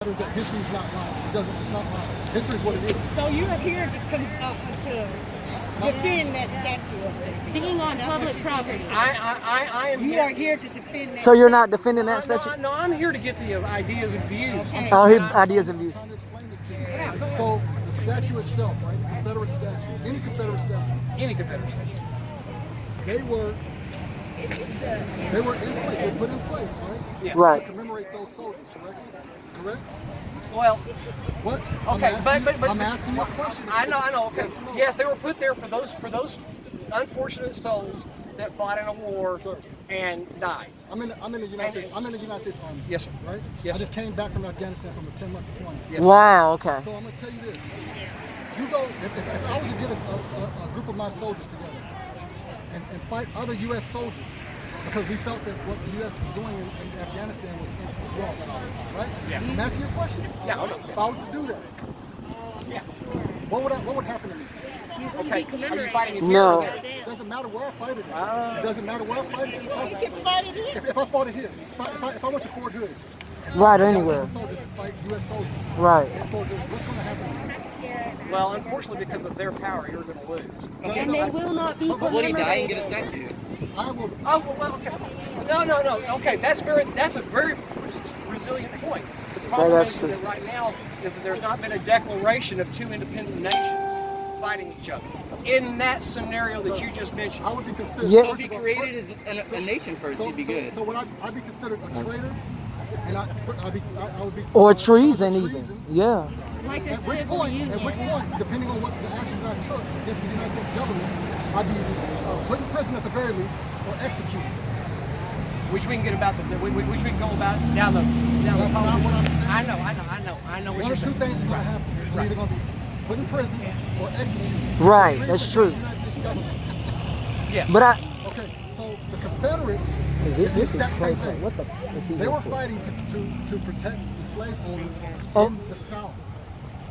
That history is not lying. It's not lying. History is what it is. So you are here to defend that statue up there. Being on public property. I am. You are here to defend that. So you're not defending that statue? No, I'm here to get the ideas and views. Okay. Oh, his ideas and views. I'm trying to explain this to you. So the statue itself, right? The Confederate statue, any Confederate statue, Any Confederate statue. they were in place. They were put in place, right? Yeah. Right. To commemorate those soldiers, correct? Correct? Well, What? okay, I'm asking you a question. I know. Okay. Yes, or no? Yes, they were put there for those unfortunate souls that fought in a war Sir. and died. I'm in the United States. I'm in the United States Army. Yes, sir. Right? Yes, I just came back from Afghanistan from a 10-month deployment. Yes. Wow, okay. So I'm gonna tell you this. You go if I was to get a group of my soldiers together and fight other U.S. soldiers because we felt that what the U.S. was doing in Afghanistan was wrong, right? Yeah. I'm asking you a question. Yeah. If I was to do that, Yeah. what would happen to me? Okay. Are you fighting in No. here? It doesn't matter where I fight it at. It doesn't matter where I fight it. You can fight it here. If I fought it here, if I went to Fort Hood, Right, I anywhere. got soldiers that fight U.S. soldiers. Right. In Fort Hood, what's going to happen to me? Well, unfortunately, because of their power, you're going to lose. And they will not be But Would he die and commemorated. get a statue? I will. Oh, well, okay. No. Okay, that's a very resilient point. The problem that's is true. that right now is that there's not been a declaration of two independent nations fighting each other. In that scenario that you just mentioned. I would be considered. Yeah. So if he created a nation first, he'd be good. So would I be considered a traitor? And I would be. Or charged treason with even. Yeah. Like a At which civil point, union. depending on what the actions I took against the United States government, I'd be put in prison at the very least or executed. Which we can get about which we can go about down the That's not what I'm saying. I know what One you're of two saying. things is going to happen. You're either going to be put in prison or executed. Right, Treason that's against true. the United States government. Yes. But Okay, so the Confederate is the exact same thing. They were fighting to protect the slave owners in the South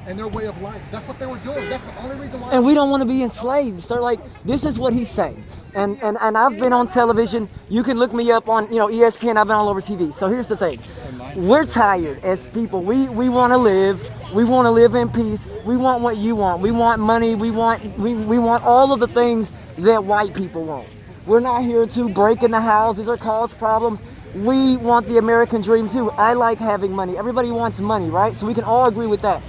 and their way of life. That's what they were doing. That's the only reason why. And we don't want to be enslaved. So like this is what he's saying. And I've been on television. You can look me up on, ESPN. I've been all over TV. So here's the thing. We're tired as people. We want to live. We want to live in peace. We want what you want. We want money. We want all of the things that white people want. We're not here to break into houses or cause problems. We want the American dream too. I like having money. Everybody wants money, right? So we can all agree with that.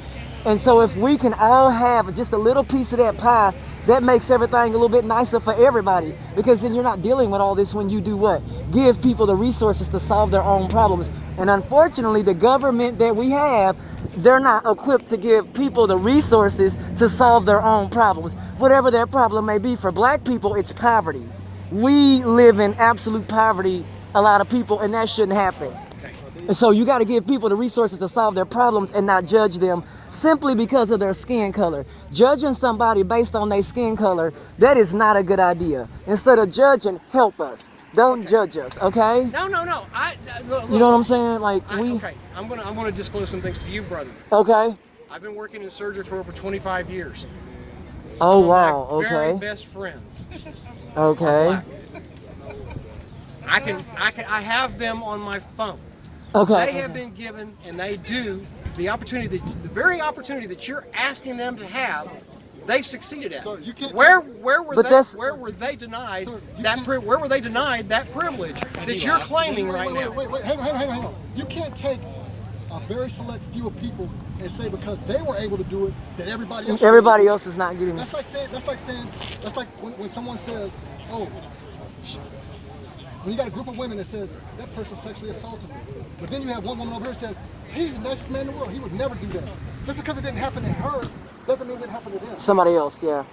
And so if we can all have just a little piece of that pie, that makes everything a little bit nicer for everybody, because then you're not dealing with all this when you do what? Give people the resources to solve their own problems. And unfortunately, the government that we have, they're not equipped to give people the resources to solve their own problems. Whatever their problem may be. For black people, it's poverty. We live in absolute poverty, a lot of people, and that shouldn't happen. And so you got to give people the resources to solve their problems and not judge them simply because of their skin color. Judging somebody based on their skin color, that is not a good idea. Instead of judging, help us. Don't judge us, okay? No. You know what I'm saying? Like Okay, I'm gonna disclose some things to you, brother. Okay. I've been working in surgery for over 25 years. Oh Some of wow. my very Okay. best friends. Okay. I have them on my phone. Okay. They have been given, and they do the very opportunity that you're asking them to have. They've succeeded at. So you can't where were But they? that's- Where were they denied Sir, you that? can't- Where were they denied that privilege that you're claiming right now? Wait. Hang on. You can't take a very select few of people and say because they were able to do it that everybody else. Everybody else is not getting it. That's like when someone says, oh, when you got a group of women that says that person sexually assaulted me, but then you have one woman over here that says he's the nicest man in the world. He would never do that. Just because it didn't happen to her doesn't mean it didn't happen to them. Somebody else, yeah.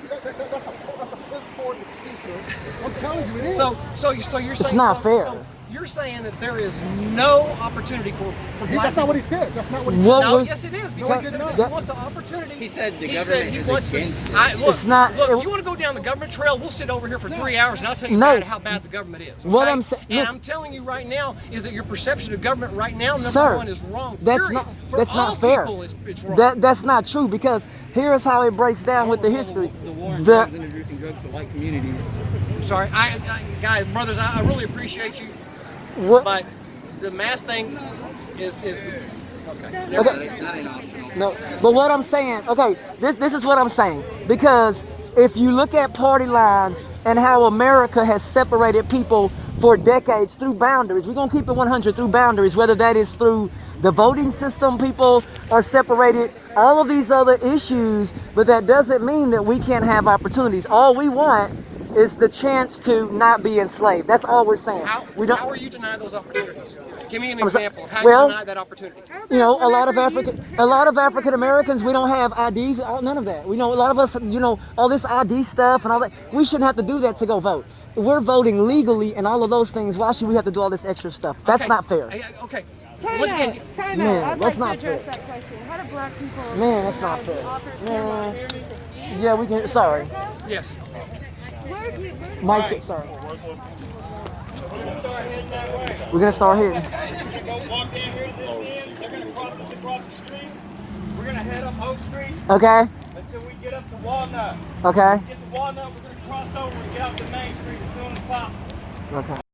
That's a piss poor excuse, sir. I'm telling you, it is. So you're saying It's not fair. So you're saying that there is no opportunity for black That's not what he people. said. That's not what he said. What No, was- yes, it is, No, because he he did not. wants the opportunity. He said the He government said he is wants against it. Look, It's not- Look, you want to go down the government trail? We'll sit over here for 3 hours and I'll tell you No. how bad the government is. What okay? I'm saying- and look- I'm telling you right now is that your perception of government right now, number Sir, one, is wrong. That's period. not For that's all not fair. people, it's wrong. That's not true, because here's how it breaks down with the history. The war on The- drugs introducing drugs to white communities. I'm sorry, guys, brothers, I really appreciate you, what- but the mass thing is Okay. No, that ain't optional. No, but what I'm saying, okay, this is what I'm saying. Because if you look at party lines and how America has separated people for decades through boundaries, we're going to keep it 100 through boundaries, whether that is through the voting system, people are separated, all of these other issues, but that doesn't mean that we can't have opportunities. All we want is the chance to not be enslaved. That's all we're saying. How are you denying those opportunities? Give me an I'm sorry. example of how Well, you deny that opportunity. You know, a lot of African Americans, we don't have IDs, none of that. We know a lot of us, you know, all this ID stuff and all that. We shouldn't have to do that to go vote. We're voting legally and all of those things. Why should we have to do all this extra stuff? That's Okay. not fair. Okay. Time Once out. again, Time Man, out. I'd that's like not to address fair. that question. How do black people Man, that's not fair. Yeah, we can. Sorry, yes. Where do you, Mike. Sorry. We're gonna start hitting. They're gonna walk down here to this end. They're gonna cross us across the street. We're gonna head up Oak Street Okay. until we get up to Walnut. Okay. Get to Walnut, we're gonna cross over and get out to Main Street as soon as possible. Okay.